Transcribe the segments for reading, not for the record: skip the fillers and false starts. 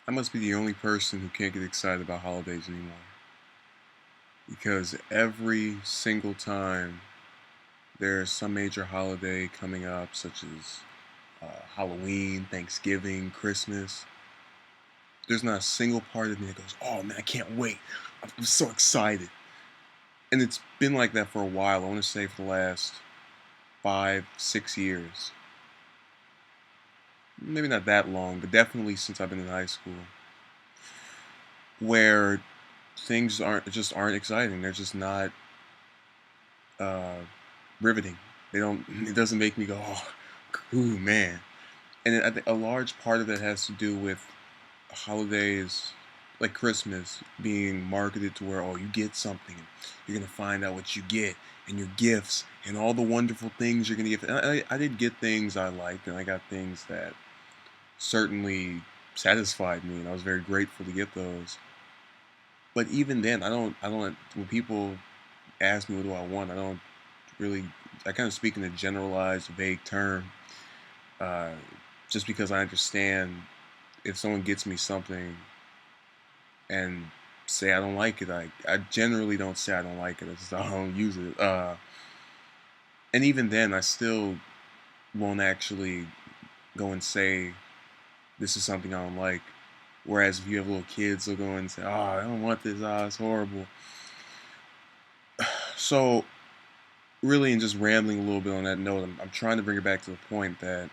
I must be the only person who can't get excited about holidays anymore. Because every single time there's some major holiday coming up, such as Halloween, Thanksgiving, Christmas, there's not a single part of me that goes, "Oh man, I can't wait. I'm so excited." And it's been like that for a while. I want to say for the last 5, 6 years. Maybe not that long, but definitely since I've been in high school. Where things aren't exciting. They're just not uh, riveting. They don't. It doesn't make me go, "Oh, ooh, man." And I think a large part of that has to do with holidays like Christmas being marketed to where, oh, you get something, and you're gonna find out what you get, and your gifts, and all the wonderful things you're gonna get. And I did get things I liked, and I got things that certainly satisfied me, and I was very grateful to get those. But even then, I don't. When people ask me what do I want, I don't really. I kind of speak in a generalized, vague term, uh, just because I understand if someone gets me something and say I don't like it, I generally don't say I don't like it. It's just I don't use it. And even then, I still won't actually go and say this is something I don't like. Whereas if you have little kids, they'll go and say, "Oh, I don't want this. Ah, it's horrible." So really, and just rambling a little bit on that note, I'm trying to bring it back to the point that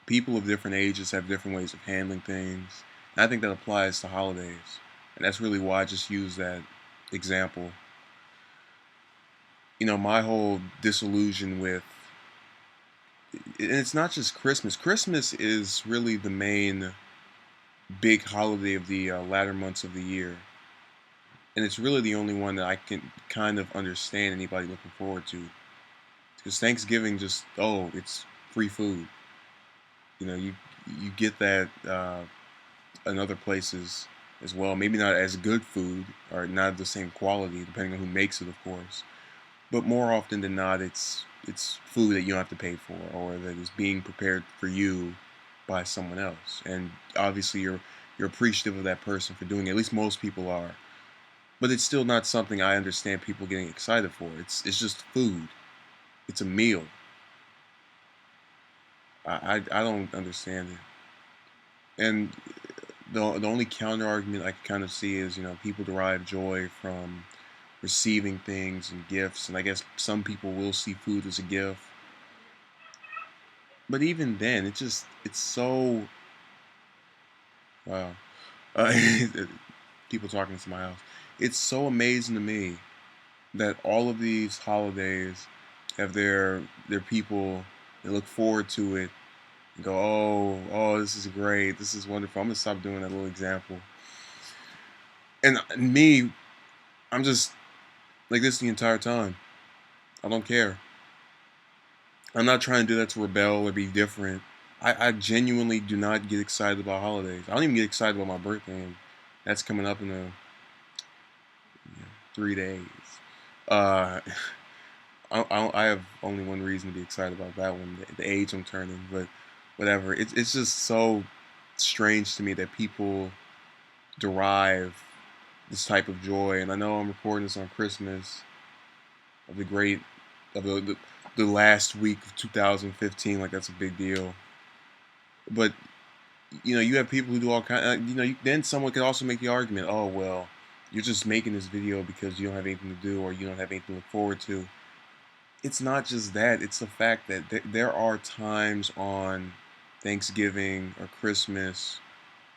people of different ages have different ways of handling things. And I think that applies to holidays. And that's really why I just use that example. My whole disillusion with, and it's not just Christmas. Christmas is really the main big holiday of the latter months of the year. And it's really the only one that I can kind of understand anybody looking forward to. Because Thanksgiving just, oh, it's free food. You get that in other places as well. Maybe not as good food or not the same quality, depending on who makes it, of course. But more often than not, it's food that you don't have to pay for, or that is being prepared for you by someone else. And obviously, you're appreciative of that person for doing it. At least most people are. But it's still not something I understand people getting excited for. It's just food. It's a meal. I don't understand it. And the only counter argument I can kind of see is people derive joy from receiving things and gifts, and I guess some people will see food as a gift. But even then, it's so wow. Uh, People talking to my house. It's so amazing to me that all of these holidays have their people that look forward to it and go, oh, this is great, this is wonderful. I'm gonna stop doing that little example. And me, I'm just like this the entire time. I don't care. I'm not trying to do that to rebel or be different. I genuinely do not get excited about holidays. I don't even get excited about my birthday, and that's coming up in 3 days. Uh, I have only one reason to be excited about that one, the age I'm turning, but whatever. It's just so strange to me that people derive this type of joy. And I know I'm recording this on Christmas of the great, of the last week of 2015, like that's a big deal. But you have people who do all kind. Then someone could also make the argument, oh well, you're just making this video because you don't have anything to do or you don't have anything to look forward to. It's not just that. It's the fact that there are times on Thanksgiving or Christmas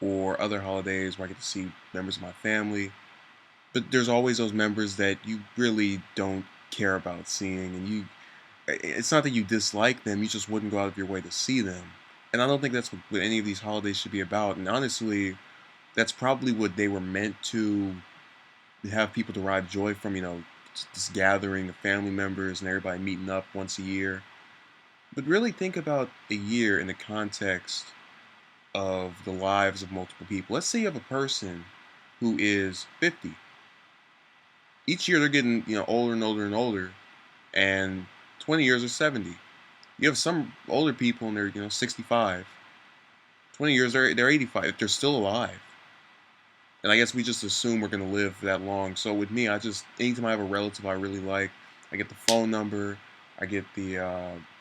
or other holidays where I get to see members of my family. But there's always those members that you really don't care about seeing, and it's not that you dislike them, you just wouldn't go out of your way to see them. And I don't think that's what any of these holidays should be about. And honestly, that's probably what they were meant to have people derive joy from, this gathering of family members and everybody meeting up once a year. But really think about a year in the context of the lives of multiple people. Let's say you have a person who is 50. Each year they're getting, older and older and older, and 20 years or 70. You have some older people and they're, 65. 20 years, they're 85 if they're still alive. And I guess we just assume we're gonna live that long. So with me, I just anytime I have a relative I really like, I get the phone number, I get the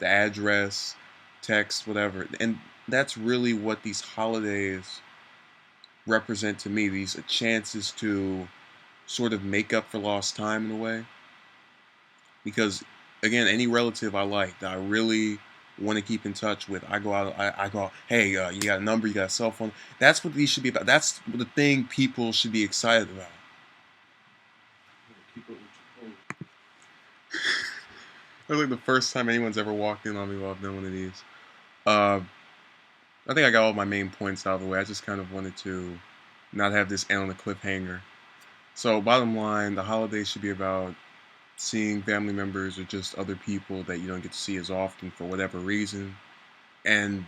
address, text, whatever, and that's really what these holidays represent to me. These chances to sort of make up for lost time in a way. Because again, any relative I like that I really want to keep in touch with, I go out, I go, hey, you got a number, you got a cell phone. That's what these should be about. That's the thing people should be excited about. That's like the first time anyone's ever walked in on me while I've done one of these. Uh, I think I got all my main points out of the way. I just kind of wanted to not have this end on a cliffhanger. So, bottom line, the holidays should be about seeing family members or just other people that you don't get to see as often for whatever reason. And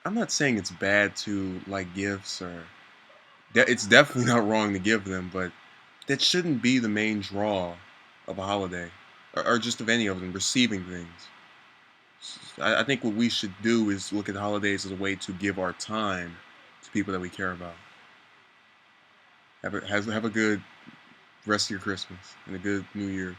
I'm not saying it's bad to like gifts or it's definitely not wrong to give them, but that shouldn't be the main draw of a holiday or just of any of them, receiving things. I think what we should do is look at the holidays as a way to give our time to people that we care about. Have a good rest of your Christmas and a good New Year.